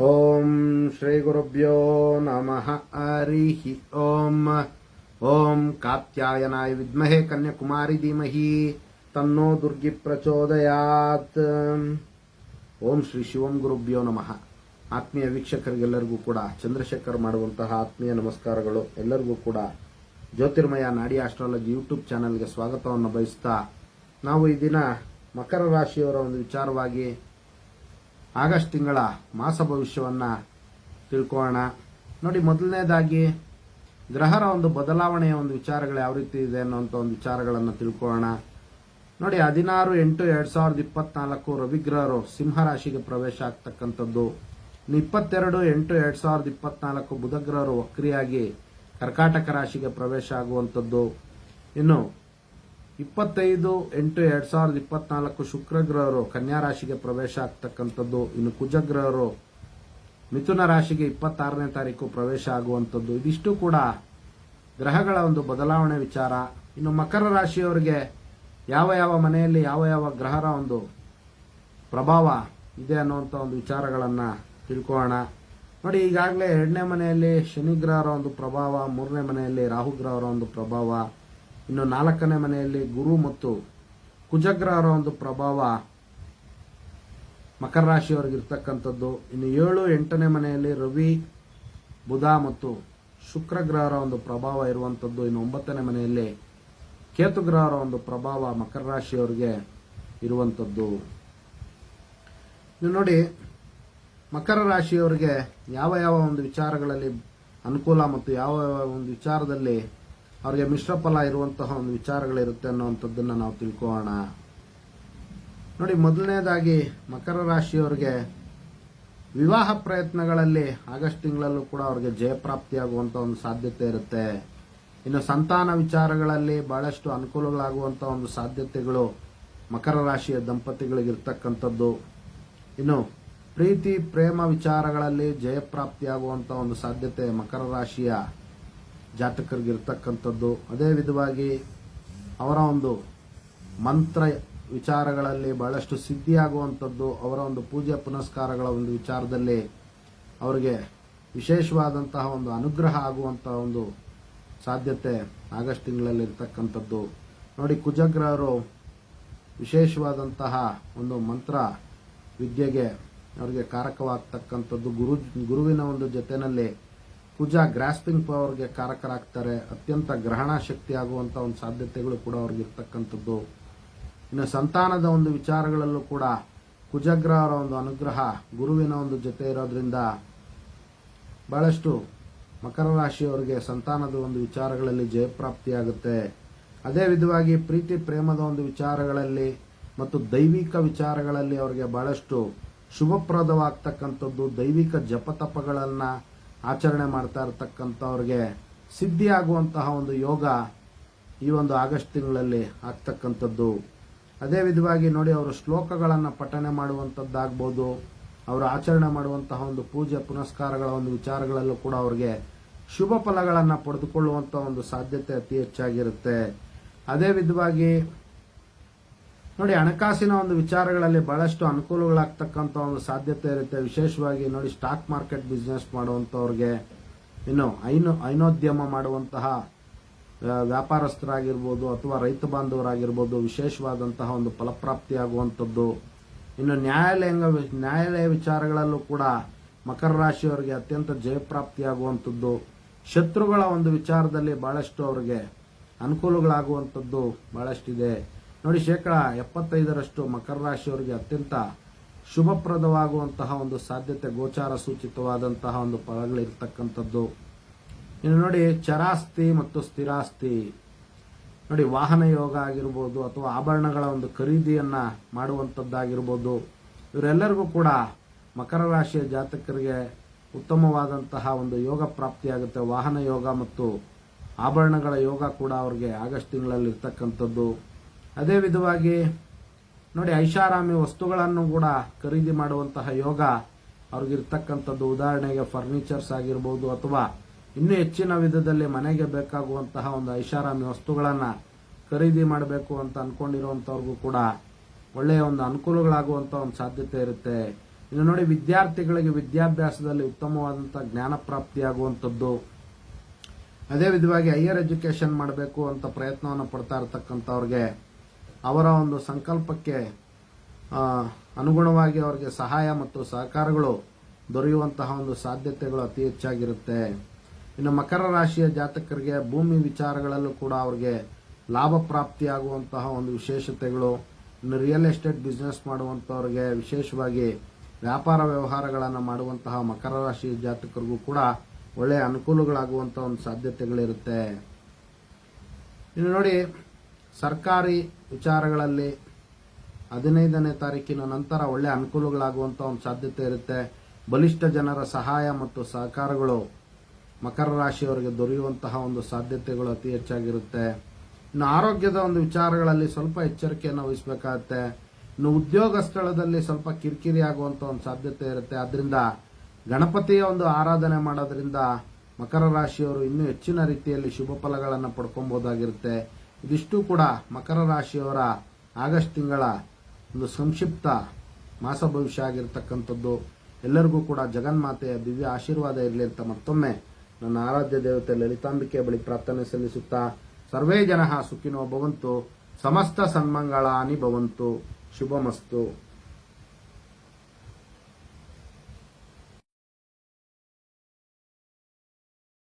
ಓಂ ಶ್ರೀ ಗುರುಭ್ಯೋ ನಮಃ ಹರಿಃ ಓಂ. ಓಂ ಕಾತ್ಯಾಯನಾಯ ವಿದ್ಮಹೇ ಕನ್ಯಾಕುಮಾರಿ ಧೀಮಹಿ ತನ್ನೋ ದುರ್ಗಿ ಪ್ರಚೋದಯಾತ್. ಓಂ ಶ್ರೀ ಶಿವಂ ಗುರುಭ್ಯೋ ನಮಃ. ಆತ್ಮೀಯ ವೀಕ್ಷಕರಿಗೆಲ್ಲರಿಗೂ ಕೂಡ ಚಂದ್ರಶೇಖರ್ ಮಾಡುವಂತಹ ಆತ್ಮೀಯ ನಮಸ್ಕಾರಗಳು. ಎಲ್ಲರಿಗೂ ಕೂಡ ಜ್ಯೋತಿರ್ಮಯ ನಾಡಿ ಆಸ್ಟ್ರಾಲಜಿ ಯೂಟ್ಯೂಬ್ ಚಾನೆಲ್ಗೆ ಸ್ವಾಗತವನ್ನು ಬಯಸ್ತಾ, ನಾವು ಈ ದಿನ ಮಕರ ರಾಶಿಯವರ ಒಂದು ವಿಚಾರವಾಗಿ ಆಗಸ್ಟ್ ತಿಂಗಳ ಮಾಸ ಭವಿಷ್ಯವನ್ನ ತಿಳ್ಕೊಳ್ಳೋಣ. ನೋಡಿ, ಮೊದಲನೇದಾಗಿ ಗ್ರಹರ ಒಂದು ಬದಲಾವಣೆಯ ಒಂದು ವಿಚಾರಗಳು ಯಾವ ರೀತಿ ಇದೆ ಅನ್ನುವಂಥ ಒಂದು ವಿಚಾರಗಳನ್ನು ತಿಳ್ಕೊಳ್ಳೋಣ. ನೋಡಿ, 16/8/2024 ರವಿಗ್ರಹರು ಸಿಂಹರಾಶಿಗೆ ಪ್ರವೇಶ ಆಗ್ತಕ್ಕಂಥದ್ದು. 22/8/2024 ಬುಧಗ್ರಹರು ವಕ್ರಿಯಾಗಿ ಕರ್ಕಾಟಕ ರಾಶಿಗೆ ಪ್ರವೇಶ ಆಗುವಂಥದ್ದು. ಇನ್ನು 25/8/2024 ಶುಕ್ರಗ್ರಹರು ಕನ್ಯಾ ರಾಶಿಗೆ ಪ್ರವೇಶ ಆಗ್ತಕ್ಕಂಥದ್ದು. ಇನ್ನು ಕುಜಗ್ರಹರು ಮಿಥುನ ರಾಶಿಗೆ 26ನೇ ತಾರೀಕು ಪ್ರವೇಶ ಆಗುವಂಥದ್ದು. ಇದಿಷ್ಟು ಕೂಡ ಗ್ರಹಗಳ ಒಂದು ಬದಲಾವಣೆ ವಿಚಾರ. ಇನ್ನು ಮಕರ ರಾಶಿಯವರಿಗೆ ಯಾವ ಯಾವ ಮನೆಯಲ್ಲಿ ಯಾವ ಯಾವ ಗ್ರಹರ ಒಂದು ಪ್ರಭಾವ ಇದೆ ಅನ್ನುವಂಥ ಒಂದು ವಿಚಾರಗಳನ್ನು ತಿಳ್ಕೊಳ್ಳೋಣ. ನೋಡಿ, ಈಗಾಗಲೇ 2ನೇ ಮನೆಯಲ್ಲಿ ಶನಿ ಗ್ರಹರ ಒಂದು ಪ್ರಭಾವ, 3ನೇ ಮನೆಯಲ್ಲಿ ರಾಹು ಗ್ರಹರ ಒಂದು ಪ್ರಭಾವ, ಇನ್ನು 4ನೇ ಮನೆಯಲ್ಲಿ ಗುರು ಮತ್ತು ಕುಜಗ್ರಹರ ಒಂದು ಪ್ರಭಾವ ಮಕರ ರಾಶಿಯವರಿಗೆ ಇರ್ತಕ್ಕಂಥದ್ದು. ಇನ್ನು 7, 8ನೇ ಮನೆಯಲ್ಲಿ ರವಿ, ಬುಧ ಮತ್ತು ಶುಕ್ರ ಗ್ರಹರ ಒಂದು ಪ್ರಭಾವ ಇರುವಂಥದ್ದು. ಇನ್ನು 9ನೇ ಮನೆಯಲ್ಲಿ ಕೇತು ಗ್ರಹರ ಒಂದು ಪ್ರಭಾವ ಮಕರ ರಾಶಿಯವರಿಗೆ ಇರುವಂಥದ್ದು. ಇನ್ನು ನೋಡಿ, ಮಕರ ರಾಶಿಯವರಿಗೆ ಯಾವ ಯಾವ ಒಂದು ವಿಚಾರಗಳಲ್ಲಿ ಅನುಕೂಲ ಮತ್ತು ಯಾವ ಯಾವ ಒಂದು ವಿಚಾರದಲ್ಲಿ ಅವರಿಗೆ ಮಿಶ್ರ ಫಲ ಇರುವಂತಹ ಒಂದು ವಿಚಾರಗಳಿರುತ್ತೆ ಅನ್ನುವಂಥದ್ದನ್ನು ನಾವು ತಿಳ್ಕೊಳ್ಳೋಣ. ನೋಡಿ, ಮೊದಲನೇದಾಗಿ ಮಕರ ರಾಶಿಯವರಿಗೆ ವಿವಾಹ ಪ್ರಯತ್ನಗಳಲ್ಲಿ ಆಗಸ್ಟ್ ತಿಂಗಳಲ್ಲೂ ಕೂಡ ಅವರಿಗೆ ಜಯಪ್ರಾಪ್ತಿಯಾಗುವಂಥ ಒಂದು ಸಾಧ್ಯತೆ ಇರುತ್ತೆ. ಇನ್ನು ಸಂತಾನ ವಿಚಾರಗಳಲ್ಲಿ ಬಹಳಷ್ಟು ಅನುಕೂಲಗಳಾಗುವಂಥ ಒಂದು ಸಾಧ್ಯತೆಗಳು ಮಕರ ರಾಶಿಯ ದಂಪತಿಗಳಿಗಿರ್ತಕ್ಕಂಥದ್ದು. ಇನ್ನು ಪ್ರೀತಿ ಪ್ರೇಮ ವಿಚಾರಗಳಲ್ಲಿ ಜಯಪ್ರಾಪ್ತಿಯಾಗುವಂಥ ಒಂದು ಸಾಧ್ಯತೆ ಮಕರ ರಾಶಿಯ ಜಾತಕರಿಗಿರ್ತಕ್ಕಂಥದ್ದು. ಅದೇ ವಿಧವಾಗಿ ಅವರ ಒಂದು ಮಂತ್ರ ವಿಚಾರಗಳಲ್ಲಿ ಬಹಳಷ್ಟು ಸಿದ್ಧಿಯಾಗುವಂಥದ್ದು, ಅವರ ಒಂದು ಪೂಜೆ ಪುನಸ್ಕಾರಗಳ ಒಂದು ವಿಚಾರದಲ್ಲಿ ಅವರಿಗೆ ವಿಶೇಷವಾದಂತಹ ಒಂದು ಅನುಗ್ರಹ ಆಗುವಂತಹ ಒಂದು ಸಾಧ್ಯತೆ ಆಗಸ್ಟ್ ತಿಂಗಳಲ್ಲಿ ಇರ್ತಕ್ಕಂಥದ್ದು. ನೋಡಿ, ಕುಜಗ್ರಹರು ವಿಶೇಷವಾದಂತಹ ಒಂದು ಮಂತ್ರ ವಿದ್ಯೆಗೆ ಅವರಿಗೆ ಕಾರಕವಾಗ್ತಕ್ಕಂಥದ್ದು. ಗುರುವಿನ ಒಂದು ಜೊತೆಯಲ್ಲಿ ಕುಜ ಗ್ರಾಸ್ಪಿಂಗ್ ಪವರ್ಗೆ ಕಾರಕರಾಗ್ತಾರೆ. ಅತ್ಯಂತ ಗ್ರಹಣ ಶಕ್ತಿ ಆಗುವಂಥ ಒಂದು ಸಾಧ್ಯತೆಗಳು ಕೂಡ ಅವ್ರಿಗೆ ಇರ್ತಕ್ಕಂಥದ್ದು. ಇನ್ನು ಸಂತಾನದ ಒಂದು ವಿಚಾರಗಳಲ್ಲೂ ಕೂಡ ಕುಜಗ್ರಹರ ಒಂದು ಅನುಗ್ರಹ ಗುರುವಿನ ಒಂದು ಜೊತೆ ಇರೋದ್ರಿಂದ ಬಹಳಷ್ಟು ಮಕರ ರಾಶಿಯವರಿಗೆ ಸಂತಾನದ ಒಂದು ವಿಚಾರಗಳಲ್ಲಿ ಜಯಪ್ರಾಪ್ತಿಯಾಗುತ್ತೆ. ಅದೇ ವಿಧವಾಗಿ ಪ್ರೀತಿ ಪ್ರೇಮದ ಒಂದು ವಿಚಾರಗಳಲ್ಲಿ ಮತ್ತು ದೈವಿಕ ವಿಚಾರಗಳಲ್ಲಿ ಅವರಿಗೆ ಬಹಳಷ್ಟು ಶುಭಪ್ರದವಾಗ್ತಕ್ಕಂಥದ್ದು. ದೈವಿಕ ಜಪತಪಗಳನ್ನು ಆಚರಣೆ ಮಾಡ್ತಾ ಇರತಕ್ಕಂಥವ್ರಿಗೆ ಸಿದ್ಧಿಯಾಗುವಂತಹ ಒಂದು ಯೋಗ ಈ ಒಂದು ಆಗಸ್ಟ್ ತಿಂಗಳಲ್ಲಿ ಆಗ್ತಕ್ಕಂಥದ್ದು. ಅದೇ ವಿಧವಾಗಿ ನೋಡಿ, ಅವರು ಶ್ಲೋಕಗಳನ್ನು ಪಠನೆ ಮಾಡುವಂಥದ್ದಾಗ್ಬೋದು, ಅವರು ಆಚರಣೆ ಮಾಡುವಂತಹ ಒಂದು ಪೂಜೆ ಪುನಸ್ಕಾರಗಳ ಒಂದು ವಿಚಾರಗಳಲ್ಲೂ ಕೂಡ ಅವರಿಗೆ ಶುಭ ಫಲಗಳನ್ನು ಪಡೆದುಕೊಳ್ಳುವಂಥ ಒಂದು ಸಾಧ್ಯತೆ ಅತಿ ಹೆಚ್ಚಾಗಿರುತ್ತೆ. ಅದೇ ವಿಧವಾಗಿ ನೋಡಿ, ಹಣಕಾಸಿನ ಒಂದು ವಿಚಾರಗಳಲ್ಲಿ ಬಹಳಷ್ಟು ಅನುಕೂಲಗಳಾಗ್ತಕ್ಕಂಥ ಒಂದು ಸಾಧ್ಯತೆ ಇರುತ್ತೆ. ವಿಶೇಷವಾಗಿ ನೋಡಿ, ಸ್ಟಾಕ್ ಮಾರ್ಕೆಟ್ ಬಿಸ್ನೆಸ್ ಮಾಡುವಂಥವ್ರಿಗೆ, ಇನ್ನು ಹೈನೋದ್ಯಮ ಮಾಡುವಂತಹ ವ್ಯಾಪಾರಸ್ಥರಾಗಿರ್ಬೋದು ಅಥವಾ ರೈತ ಬಾಂಧವರಾಗಿರ್ಬೋದು ವಿಶೇಷವಾದಂತಹ ಒಂದು ಫಲಪ್ರಾಪ್ತಿಯಾಗುವಂಥದ್ದು. ಇನ್ನು ನ್ಯಾಯಾಲಯ ವಿಚಾರಗಳಲ್ಲೂ ಕೂಡ ಮಕರ ರಾಶಿಯವರಿಗೆ ಅತ್ಯಂತ ಜಯಪ್ರಾಪ್ತಿಯಾಗುವಂಥದ್ದು. ಶತ್ರುಗಳ ಒಂದು ವಿಚಾರದಲ್ಲಿ ಬಹಳಷ್ಟು ಅವರಿಗೆ ಅನುಕೂಲಗಳಾಗುವಂಥದ್ದು ಬಹಳಷ್ಟಿದೆ. ನೋಡಿ, 75% ಮಕರ ರಾಶಿಯವರಿಗೆ ಅತ್ಯಂತ ಶುಭಪ್ರದವಾಗುವಂತಹ ಒಂದು ಸಾಧ್ಯತೆ ಗೋಚಾರ ಸೂಚಿತವಾದಂತಹ ಒಂದು ಫಲಗಳಿರ್ತಕ್ಕಂಥದ್ದು. ಇನ್ನು ನೋಡಿ, ಚರಾಸ್ತಿ ಮತ್ತು ಸ್ಥಿರಾಸ್ತಿ, ನೋಡಿ ವಾಹನ ಯೋಗ ಆಗಿರ್ಬೋದು ಅಥವಾ ಆಭರಣಗಳ ಒಂದು ಖರೀದಿಯನ್ನ ಮಾಡುವಂಥದ್ದಾಗಿರ್ಬೋದು, ಇವರೆಲ್ಲರಿಗೂ ಕೂಡ ಮಕರ ರಾಶಿಯ ಜಾತಕರಿಗೆ ಉತ್ತಮವಾದಂತಹ ಒಂದು ಯೋಗ ಪ್ರಾಪ್ತಿಯಾಗುತ್ತೆ. ವಾಹನ ಯೋಗ ಮತ್ತು ಆಭರಣಗಳ ಯೋಗ ಕೂಡ ಅವರಿಗೆ ಆಗಸ್ಟ್ ತಿಂಗಳಲ್ಲಿ ಇರ್ತಕ್ಕಂಥದ್ದು. ಅದೇ ವಿಧವಾಗಿ ನೋಡಿ, ಐಷಾರಾಮಿ ವಸ್ತುಗಳನ್ನು ಕೂಡ ಖರೀದಿ ಮಾಡುವಂತಹ ಯೋಗ ಅವ್ರಿಗಿರ್ತಕ್ಕಂಥದ್ದು. ಉದಾಹರಣೆಗೆ ಫರ್ನಿಚರ್ಸ್ ಆಗಿರ್ಬೋದು ಅಥವಾ ಇನ್ನೂ ಹೆಚ್ಚಿನ ವಿಧದಲ್ಲಿ ಮನೆಗೆ ಬೇಕಾಗುವಂತಹ ಒಂದು ಐಷಾರಾಮಿ ವಸ್ತುಗಳನ್ನು ಖರೀದಿ ಮಾಡಬೇಕು ಅಂತ ಅನ್ಕೊಂಡಿರುವಂಥವ್ರಿಗೂ ಕೂಡ ಒಳ್ಳೆಯ ಒಂದು ಅನುಕೂಲಗಳಾಗುವಂಥ ಒಂದು ಸಾಧ್ಯತೆ ಇರುತ್ತೆ. ಇನ್ನು ನೋಡಿ, ವಿದ್ಯಾರ್ಥಿಗಳಿಗೆ ವಿದ್ಯಾಭ್ಯಾಸದಲ್ಲಿ ಉತ್ತಮವಾದಂಥ ಜ್ಞಾನ ಪ್ರಾಪ್ತಿಯಾಗುವಂಥದ್ದು, ಅದೇ ವಿಧವಾಗಿ ಹೈಯರ್ ಎಜುಕೇಶನ್ ಮಾಡಬೇಕು ಅಂತ ಪ್ರಯತ್ನವನ್ನು ಪಡ್ತಾ ಇರತಕ್ಕಂಥವ್ರಿಗೆ ಅವರ ಒಂದು ಸಂಕಲ್ಪಕ್ಕೆ ಅನುಗುಣವಾಗಿ ಅವರಿಗೆ ಸಹಾಯ ಮತ್ತು ಸಹಕಾರಗಳು ದೊರೆಯುವಂತಹ ಒಂದು ಸಾಧ್ಯತೆಗಳು ಅತಿ ಹೆಚ್ಚಾಗಿರುತ್ತೆ. ಇನ್ನು ಮಕರ ರಾಶಿಯ ಜಾತಕರಿಗೆ ಭೂಮಿ ವಿಚಾರಗಳಲ್ಲೂ ಕೂಡ ಅವರಿಗೆ ಲಾಭ ಪ್ರಾಪ್ತಿಯಾಗುವಂತಹ ಒಂದು ವಿಶೇಷತೆಗಳು. ಇನ್ನು ರಿಯಲ್ ಎಸ್ಟೇಟ್ ಬಿಸ್ನೆಸ್ ಮಾಡುವಂಥವ್ರಿಗೆ, ವಿಶೇಷವಾಗಿ ವ್ಯಾಪಾರ ವ್ಯವಹಾರಗಳನ್ನು ಮಾಡುವಂತಹ ಮಕರ ರಾಶಿ ಜಾತಕರಿಗೂ ಕೂಡ ಒಳ್ಳೆಯ ಅನುಕೂಲಗಳಾಗುವಂತಹ ಒಂದು ಸಾಧ್ಯತೆಗಳಿರುತ್ತೆ. ಇನ್ನು ನೋಡಿ, ಸರ್ಕಾರಿ ವಿಚಾರಗಳಲ್ಲಿ 15ನೇ ತಾರೀಕಿನ ನಂತರ ಒಳ್ಳೆಯ ಅನುಕೂಲಗಳಾಗುವಂತಹ ಒಂದು ಸಾಧ್ಯತೆ ಇರುತ್ತೆ. ಬಲಿಷ್ಠ ಜನರ ಸಹಾಯ ಮತ್ತು ಸಹಕಾರಗಳು ಮಕರ ರಾಶಿಯವರಿಗೆ ದೊರೆಯುವಂತಹ ಒಂದು ಸಾಧ್ಯತೆಗಳು ಅತಿ ಹೆಚ್ಚಾಗಿರುತ್ತೆ. ಇನ್ನು ಆರೋಗ್ಯದ ಒಂದು ವಿಚಾರಗಳಲ್ಲಿ ಸ್ವಲ್ಪ ಎಚ್ಚರಿಕೆಯನ್ನು ವಹಿಸಬೇಕಾಗುತ್ತೆ. ಇನ್ನು ಉದ್ಯೋಗ ಸ್ಥಳದಲ್ಲಿ ಸ್ವಲ್ಪ ಕಿರಿಕಿರಿ ಆಗುವಂತ ಒಂದು ಸಾಧ್ಯತೆ ಇರುತ್ತೆ. ಆದ್ರಿಂದ ಗಣಪತಿಯ ಒಂದು ಆರಾಧನೆ ಮಾಡೋದ್ರಿಂದ ಮಕರ ರಾಶಿಯವರು ಇನ್ನೂ ಹೆಚ್ಚಿನ ರೀತಿಯಲ್ಲಿ ಶುಭ ಫಲಗಳನ್ನು ಪಡ್ಕೊಬಹುದಾಗಿರುತ್ತೆ. ಇದಿಷ್ಟು ಕೂಡ ಮಕರ ರಾಶಿಯವರ ಆಗಸ್ಟ್ ತಿಂಗಳ ಒಂದು ಸಂಕ್ಷಿಪ್ತ ಮಾಸ ಭವಿಷ್ಯ ಆಗಿರ್ತಕ್ಕಂಥದ್ದು. ಎಲ್ಲರಿಗೂ ಕೂಡ ಜಗನ್ಮಾತೆಯ ದಿವ್ಯ ಆಶೀರ್ವಾದ ಇರಲಿ ಅಂತ ಮತ್ತೊಮ್ಮೆ ನನ್ನ ಆರಾಧ್ಯ ದೇವತೆ ಲಲಿತಾಂಬಿಕೆ ಬಳಿ ಪ್ರಾರ್ಥನೆ ಸಲ್ಲಿಸುತ್ತಾ, ಸರ್ವೇ ಜನಃ ಸುಖಿನೋ ಭವಂತು, ಸಮಸ್ತ ಸನ್ಮಂಗಳಾನಿ ಭವಂತು, ಶುಭಮಸ್ತು.